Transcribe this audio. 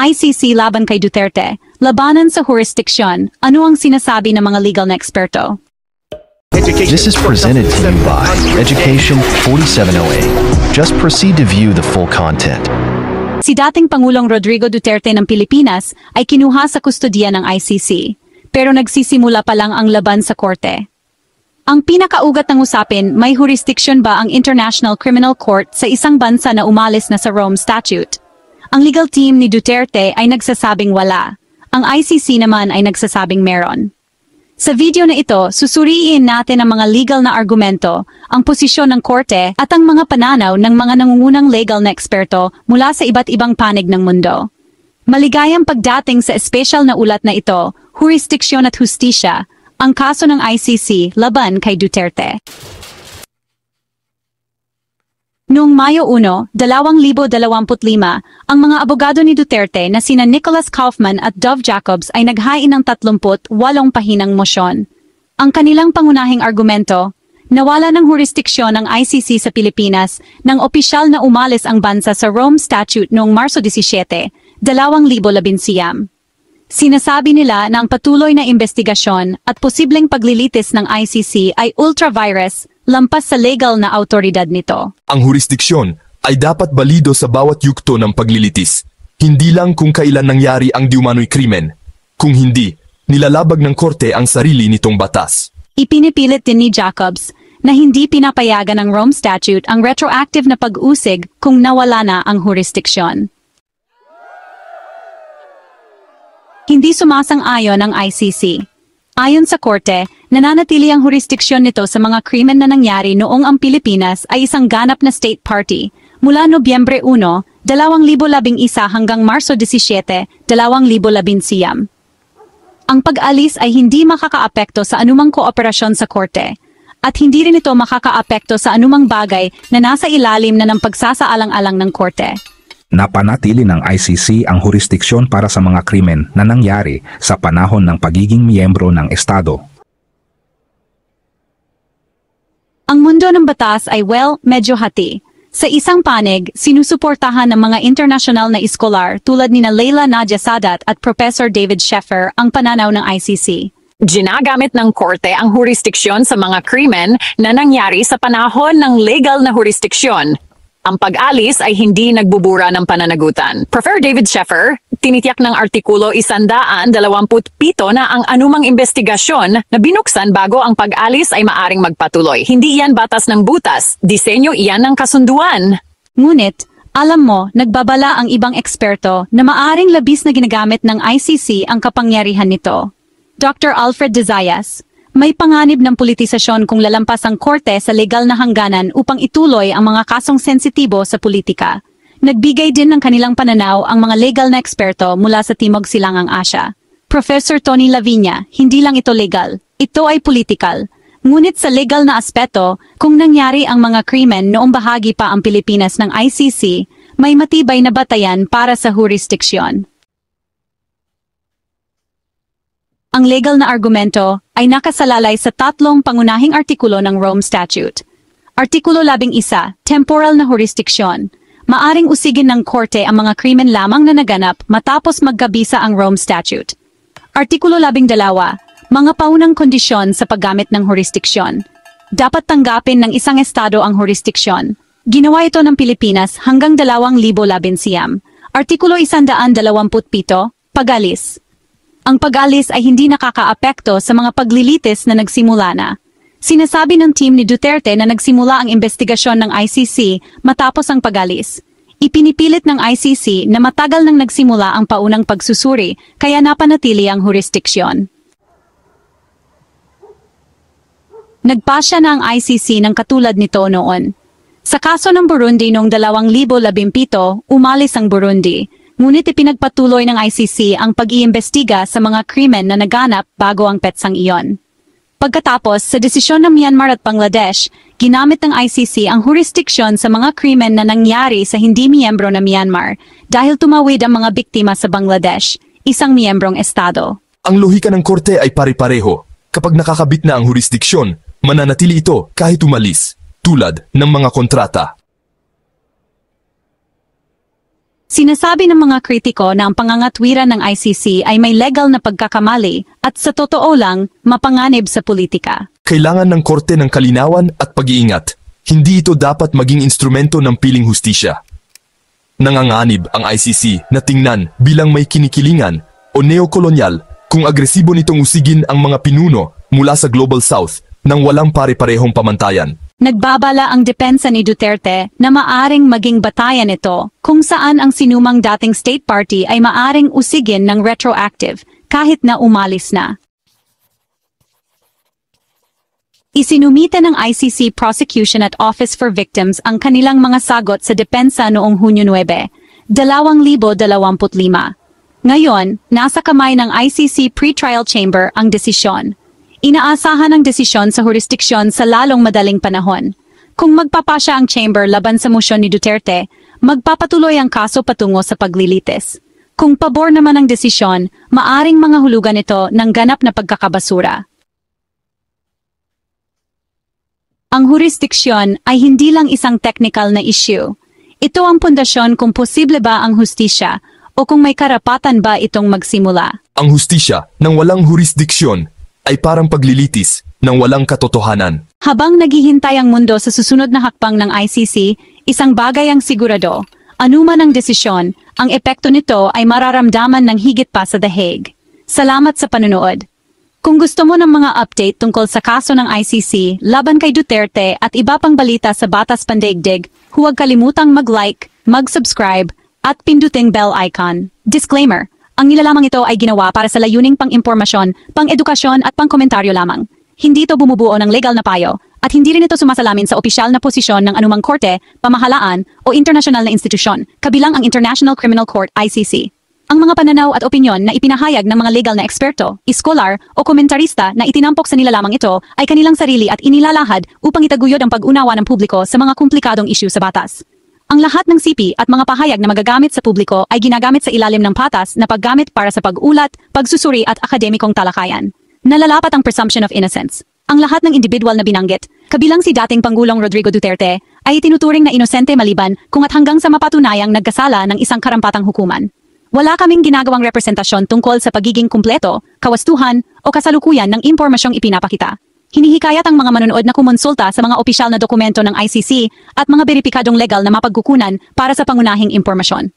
ICC laban kay Duterte, labanan sa jurisdiction, ano ang sinasabi ng mga legal na eksperto? This is presented to you by Education 4708. Just proceed to view the full content. Si dating Pangulong Rodrigo Duterte ng Pilipinas ay kinuha sa kustodiya ng ICC, pero nagsisimula pa lang ang laban sa korte. Ang pinakaugat ng usapin, may jurisdiction ba ang International Criminal Court sa isang bansa na umalis na sa Rome Statute? Ang legal team ni Duterte ay nagsasabing wala. Ang ICC naman ay nagsasabing meron. Sa video na ito, susuriin natin ang mga legal na argumento, ang posisyon ng korte at ang mga pananaw ng mga nangungunang legal na eksperto mula sa iba't ibang panig ng mundo. Maligayang pagdating sa espesyal na ulat na ito, Jurisdiksyon at Hustisya, ang kaso ng ICC laban kay Duterte. Noong Mayo 1, 2025, ang mga abogado ni Duterte na sina Nicholas Kaufman at Dove Jacobs ay naghain ng 38 pahinang mosyon. Ang kanilang pangunahing argumento, nawala ng jurisdiksyon ng ICC sa Pilipinas nang opisyal na umalis ang bansa sa Rome Statute noong Marso 17, 2019. Sinasabi nila na ang patuloy na investigasyon at posibleng paglilitis ng ICC ay ultra-virus, lampas sa legal na autoridad nito. Ang jurisdiksyon ay dapat balido sa bawat yugto ng paglilitis, hindi lang kung kailan nangyari ang diumano'y krimen. Kung hindi, nilalabag ng korte ang sarili nitong batas. Ipinipilit din ni Jacobs na hindi pinapayagan ng Rome Statute ang retroactive na pag-usig kung nawala na ang jurisdiksyon. Hindi sumasang-ayon ang ICC. Ayon sa korte, nananatili ang jurisdiksyon nito sa mga krimen na nangyari noong ang Pilipinas ay isang ganap na state party mula Nobyembre 1, 2011 hanggang Marso 17, 2019. Ang pag-alis ay hindi makakaapekto sa anumang kooperasyon sa korte at hindi rin ito makakaapekto sa anumang bagay na nasa ilalim na ng pagsasaalang-alang ng korte. Napanatili ng ICC ang jurisdiksyon para sa mga krimen na nangyari sa panahon ng pagiging miyembro ng Estado. Ang mundo ng batas ay medyo hati. Sa isang panig, sinusuportahan ng mga internasyonal na iskolar tulad nina Leila Nadia Sadat at Professor David Sheffer ang pananaw ng ICC. Ginagamit ng korte ang jurisdiksyon sa mga krimen na nangyari sa panahon ng legal na jurisdiksyon. Ang pag-alis ay hindi nagbubura ng pananagutan. Professor David Sheffer, tinitiyak ng Artikulo 127 na ang anumang investigasyon na binuksan bago ang pag-alis ay maaring magpatuloy. Hindi iyan batas ng butas, disenyo iyan ng kasunduan. Ngunit, alam mo, nagbabala ang ibang eksperto na maaring labis na ginagamit ng ICC ang kapangyarihan nito. Dr. Alfred de Zayas, may panganib ng politisasyon kung lalampas ang korte sa legal na hangganan upang ituloy ang mga kasong sensitibo sa politika. Nagbigay din ng kanilang pananaw ang mga legal na eksperto mula sa Timog Silangang Asya. Professor Tony Lavinia, hindi lang ito legal, ito ay politikal. Ngunit sa legal na aspeto, kung nangyari ang mga krimen noong bahagi pa ang Pilipinas ng ICC, may matibay na batayan para sa jurisdiksyon. Ang legal na argumento ay nakasalalay sa tatlong pangunahing artikulo ng Rome Statute. Artikulo 11, temporal na jurisdiksyon. Maaring usigin ng korte ang mga krimen lamang na naganap matapos magkabisa ang Rome Statute. Artikulo 12, mga paunang kondisyon sa paggamit ng jurisdiksyon. Dapat tanggapin ng isang estado ang jurisdiksyon. Ginawa ito ng Pilipinas hanggang 2011. Artikulo 127, pag-alis. Ang pag-alis ay hindi nakakaapekto sa mga paglilitis na nagsimula na. Sinasabi ng team ni Duterte na nagsimula ang investigasyon ng ICC matapos ang pag-alis. Ipinipilit ng ICC na matagal nang nagsimula ang paunang pagsusuri kaya napanatili ang jurisdiksyon. Nagpasya na ang ICC ng katulad nito noon. Sa kaso ng Burundi noong 2017, umalis ang Burundi. Ngunit ipinagpatuloy ng ICC ang pag-iimbestiga sa mga krimen na naganap bago ang petsang iyon. Pagkatapos, sa desisyon ng Myanmar at Bangladesh, ginamit ng ICC ang jurisdiksyon sa mga krimen na nangyari sa hindi miyembro na Myanmar dahil tumawid ang mga biktima sa Bangladesh, isang miyembrong estado. Ang lohika ng korte ay pare-pareho. Kapag nakakabit na ang jurisdiksyon, mananatili ito kahit umalis, tulad ng mga kontrata. Sinasabi ng mga kritiko na ang pangangatwiran ng ICC ay may legal na pagkakamali at sa totoo lang, mapanganib sa politika. Kailangan ng korte ng kalinawan at pag-iingat. Hindi ito dapat maging instrumento ng piling hustisya. Nanganganib ang ICC na tingnan bilang may kinikilingan o neokolonyal kung agresibo nitong usigin ang mga pinuno mula sa Global South nang walang pare-parehong pamantayan. Nagbabala ang depensa ni Duterte na maaring maging batayan ito kung saan ang sinumang dating state party ay maaring usigin ng retroactive kahit na umalis na. Isinumite ng ICC Prosecution at Office for Victims ang kanilang mga sagot sa depensa noong Hunyo 9, 2025. Ngayon, nasa kamay ng ICC Pretrial Chamber ang desisyon. Inaasahan ang desisyon sa jurisdiksyon sa lalong madaling panahon. Kung magpapasya ang chamber laban sa mosyon ni Duterte, magpapatuloy ang kaso patungo sa paglilitis. Kung pabor naman ang desisyon, maaring mga hulugan ito ng ganap na pagkakabasura. Ang jurisdiksyon ay hindi lang isang technical na issue. Ito ang pundasyon kung posible ba ang hustisya o kung may karapatan ba itong magsimula. Ang hustisya ng walang jurisdiksyon ay parang paglilitis ng walang katotohanan. Habang naghihintay ang mundo sa susunod na hakbang ng ICC, isang bagay ang sigurado. Anuman ang desisyon, ang epekto nito ay mararamdaman ng higit pa sa The Hague. Salamat sa panunood. Kung gusto mo ng mga update tungkol sa kaso ng ICC laban kay Duterte at iba pang balita sa Batas Pandaigdig, huwag kalimutang mag-like, mag-subscribe, at pinduting bell icon. Disclaimer: ang nilalamang ito ay ginawa para sa layuning pang-impormasyon, pang-edukasyon at pang-komentaryo lamang. Hindi ito bumubuo ng legal na payo, at hindi rin ito sumasalamin sa opisyal na posisyon ng anumang korte, pamahalaan, o internasyonal na institusyon, kabilang ang International Criminal Court (ICC). Ang mga pananaw at opinyon na ipinahayag ng mga legal na eksperto, iskolar, o komentarista na itinampok sa nilalamang ito ay kanilang sarili at inilalahad upang itaguyod ang pag-unawa ng publiko sa mga komplikadong isyu sa batas. Ang lahat ng sipi at mga pahayag na magagamit sa publiko ay ginagamit sa ilalim ng patas na paggamit para sa pag-ulat, pagsusuri at akademikong talakayan. Nalalapat ang presumption of innocence. Ang lahat ng individual na binanggit, kabilang si dating Pangulong Rodrigo Duterte, ay itinuturing na inosente maliban kung at hanggang sa mapatunayang nagkasala ng isang karampatang hukuman. Wala kaming ginagawang representasyon tungkol sa pagiging kumpleto, kawastuhan o kasalukuyan ng impormasyong ipinapakita. Hinihikayat ang mga manonood na kumonsulta sa mga opisyal na dokumento ng ICC at mga beripikadong legal na mapagkukunan para sa pangunahing impormasyon.